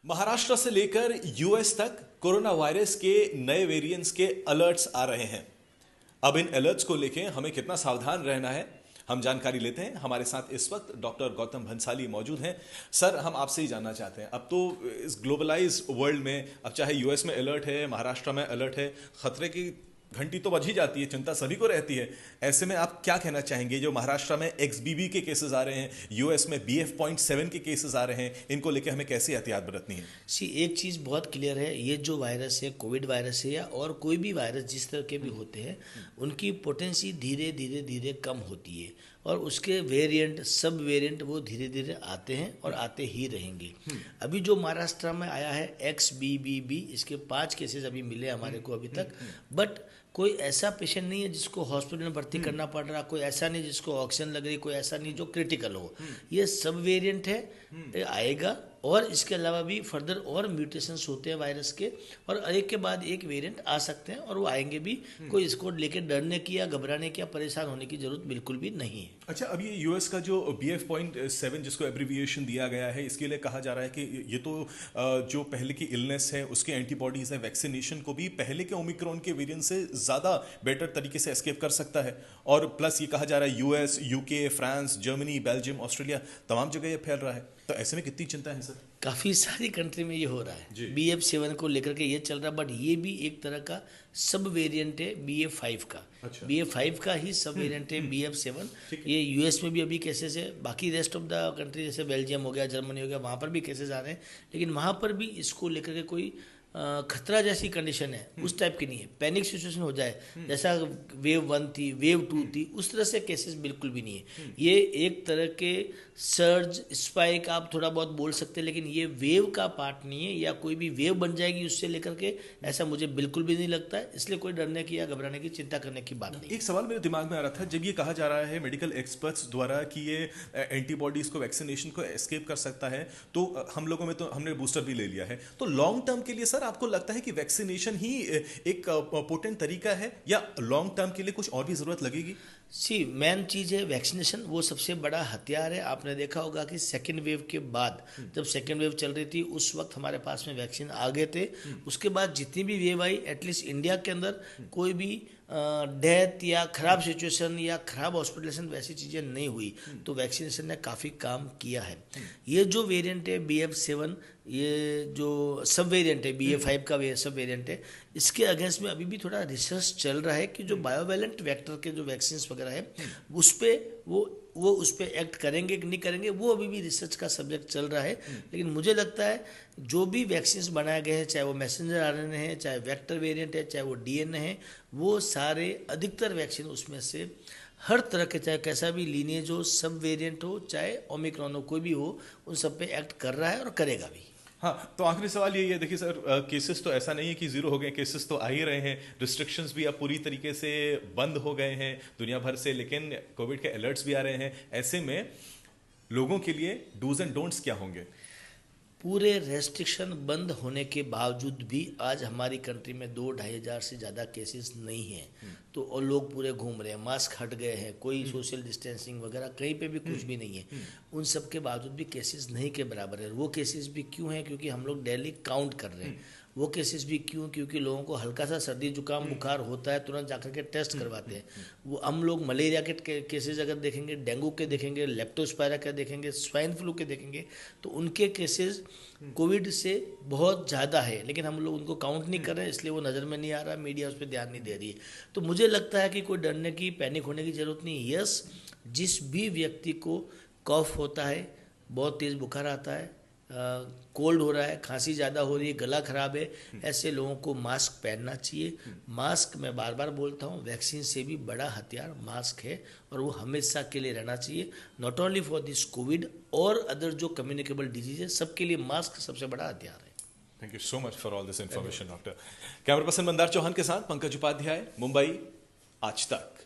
महाराष्ट्र से लेकर यूएस तक कोरोना वायरस के नए वेरिएंट्स के अलर्ट्स आ रहे हैं। अब इन अलर्ट्स को लेकर हमें कितना सावधान रहना है, हम जानकारी लेते हैं। हमारे साथ इस वक्त डॉक्टर गौतम भंसाली मौजूद हैं। सर, हम आपसे ही जानना चाहते हैं, अब तो इस ग्लोबलाइज वर्ल्ड में अब चाहे यूएस में अलर्ट है, महाराष्ट्र में अलर्ट है, खतरे की घंटी तो बज ही जाती है, चिंता सभी को रहती है। ऐसे में आप क्या कहना चाहेंगे, जो महाराष्ट्र में XBB के केसेस आ रहे हैं, यूएस में BF.7 के केसेस आ रहे हैं, इनको लेकर हमें कैसी एहतियात बरतनी है? एक चीज़ बहुत क्लियर है, ये जो वायरस है, कोविड वायरस है या और कोई भी वायरस जिस तरह के भी होते हैं, उनकी पोटेंसी धीरे धीरे धीरे कम होती है और उसके वेरिएंट, सब वेरिएंट वो धीरे धीरे आते हैं और आते ही रहेंगे। अभी जो महाराष्ट्र में आया है XBBB, इसके 5 केसेस अभी मिले हमारे को अभी तक, बट कोई ऐसा पेशेंट नहीं है जिसको हॉस्पिटल में भर्ती करना पड़ रहा, कोई ऐसा नहीं जिसको ऑक्सीजन लग रही, कोई ऐसा नहीं जो क्रिटिकल हो। ये सब वेरिएंट है, ये आएगा और इसके अलावा भी फर्दर और म्यूटेशंस होते हैं वायरस के, और एक के बाद एक वेरिएंट आ सकते हैं और वो आएंगे भी। कोई इसको लेकर डरने की या घबराने की या परेशान होने की जरूरत बिल्कुल भी नहीं है। अच्छा, अब ये यूएस का जो BF.7 जिसको एब्रीविएशन दिया गया है, इसके लिए कहा जा रहा है कि ये तो जो पहले की इलनेस है उसके एंटीबॉडीज है, वैक्सीनेशन को भी पहले के ओमिक्रॉन के वेरिएंट से ज़्यादा बेटर तरीके से एस्केप कर सकता है। और प्लस ये कहा जा रहा है US, UK, France, Germany, Belgium, Australia, तमाम जगह ये फैल रहा है। तो ऐसे में कितनी चिंता है सर? काफ़ी सारी कंट्री में ये हो रहा है, BF.7 को लेकर के ये चल रहा है, बट ये भी एक तरह का सब वेरिएंट है BF.5 का। अच्छा। BF.5 का ही सब वेरिएंट है BF.7। ये यूएस में भी अभी केसेस है, बाकी रेस्ट ऑफ द कंट्री जैसे बेल्जियम हो गया, जर्मनी हो गया, वहाँ पर भी केसेस आ रहे हैं, लेकिन वहाँ पर भी इसको लेकर के कोई खतरा जैसी कंडीशन है उस टाइप की नहीं है। पैनिक सिचुएशन हो जाए जैसा वेव 1 थी, वेव 2 थी, उस तरह से केसेस बिल्कुल भी नहीं है। ये एक तरह के सर्ज, स्पाइक आप थोड़ा बहुत बोल सकते हैं, लेकिन ये वेव का पार्ट नहीं है, या कोई भी वेव बन जाएगी उससे लेकर के, ऐसा मुझे बिल्कुल भी नहीं लगता है। इसलिए कोई डरने की या घबराने की, चिंता करने की बात नहीं। एक सवाल मेरे दिमाग में आ रहा था, जब ये कहा जा रहा है मेडिकल एक्सपर्ट्स द्वारा कि ये एंटीबॉडीज को, वैक्सीनेशन को एस्केप कर सकता है, तो हम लोगों में तो हमने बूस्टर भी ले लिया है, तो लॉन्ग टर्म के लिए सर आपको लगता है कि वैक्सीनेशन ही एक पोटेंट तरीका है, या लॉन्ग टर्म के लिए कुछ और भी जरूरत लगेगी? मेन चीज़ है वैक्सीनेशन, वो सबसे बड़ा हथियार है। आपने देखा होगा कि सेकेंड वेव के बाद, जब सेकेंड वेव चल रही थी, उस वक्त हमारे पास में वैक्सीन आ गए थे। उसके बाद जितनी भी वेव आई, एटलीस्ट इंडिया के अंदर कोई भी डेथ या ख़राब सिचुएशन या ख़राब हॉस्पिटलेशन वैसी चीज़ें नहीं हुई। तो वैक्सीनेशन ने काफ़ी काम किया है। ये जो वेरिएंट है BF.7, ये जो सब वेरिएंट है BF.5 का सब वेरिएंट है, इसके अगेंस्ट में अभी भी थोड़ा रिसर्च चल रहा है कि जो बायोवेलेंट वेक्टर के जो वैक्सीन वगैरह है, उस पर वो उस पर एक्ट करेंगे कि नहीं करेंगे, वो अभी भी रिसर्च का सब्जेक्ट चल रहा है। लेकिन मुझे लगता है जो भी वैक्सीन्स बनाए गए हैं, चाहे वो मैसेंजर RNA है, चाहे वेक्टर वेरिएंट है, चाहे वो DNA है, वो सारे अधिकतर वैक्सीन उसमें से हर तरह के, चाहे कैसा भी लीनिएज हो, सब वेरिएंट हो, चाहे ओमिक्रॉन हो, कोई भी हो, उन सब पे एक्ट कर रहा है और करेगा भी। हाँ, तो आखिरी सवाल यही है, देखिए सर, केसेस तो ऐसा नहीं है कि जीरो हो गए, केसेस तो आ ही रहे हैं, रिस्ट्रिक्शंस भी अब पूरी तरीके से बंद हो गए हैं दुनिया भर से, लेकिन कोविड के अलर्ट्स भी आ रहे हैं। ऐसे में लोगों के लिए डूज एंड डोंट्स क्या होंगे? पूरे रेस्ट्रिक्शन बंद होने के बावजूद भी आज हमारी कंट्री में 2-2.5 हज़ार से ज़्यादा केसेस नहीं हैं। तो और लोग पूरे घूम रहे हैं, मास्क हट गए हैं, कोई सोशल डिस्टेंसिंग वगैरह कहीं पे भी कुछ भी नहीं है। उन सब के बावजूद भी केसेस नहीं के बराबर है। वो केसेस भी क्यों हैं? क्योंकि हम लोग डेली काउंट कर रहे हैं। वो केसेस भी क्यों? क्योंकि लोगों को हल्का सा सर्दी जुकाम बुखार होता है, तुरंत जाकर के टेस्ट करवाते हैं। वो हम लोग मलेरिया के केसेस अगर देखेंगे, डेंगू के देखेंगे, लेप्टोस्पायरा के देखेंगे, स्वाइन फ्लू के देखेंगे, तो उनके केसेस कोविड से बहुत ज़्यादा है, लेकिन हम लोग उनको काउंट नहीं कर रहे हैं, इसलिए वो नज़र में नहीं आ रहा, मीडिया उस पर ध्यान नहीं दे रही है। तो मुझे लगता है कि कोई डरने की, पैनिक होने की ज़रूरत नहीं है। यस, जिस भी व्यक्ति को कफ होता है, बहुत तेज़ बुखार आता है, कोल्ड हो रहा है, खांसी ज़्यादा हो रही है, गला खराब है, ऐसे लोगों को मास्क पहनना चाहिए। मास्क, मैं बार बार बोलता हूँ, वैक्सीन से भी बड़ा हथियार मास्क है, और वो हमेशा के लिए रहना चाहिए। Not only for this COVID और अदर जो कम्युनिकेबल डिजीज है, सबके लिए मास्क सबसे बड़ा हथियार है। Thank you so much for all this information doctor. Camera person Mandar Chauhan के साथ पंकज उपाध्याय, मुंबई, आज तक।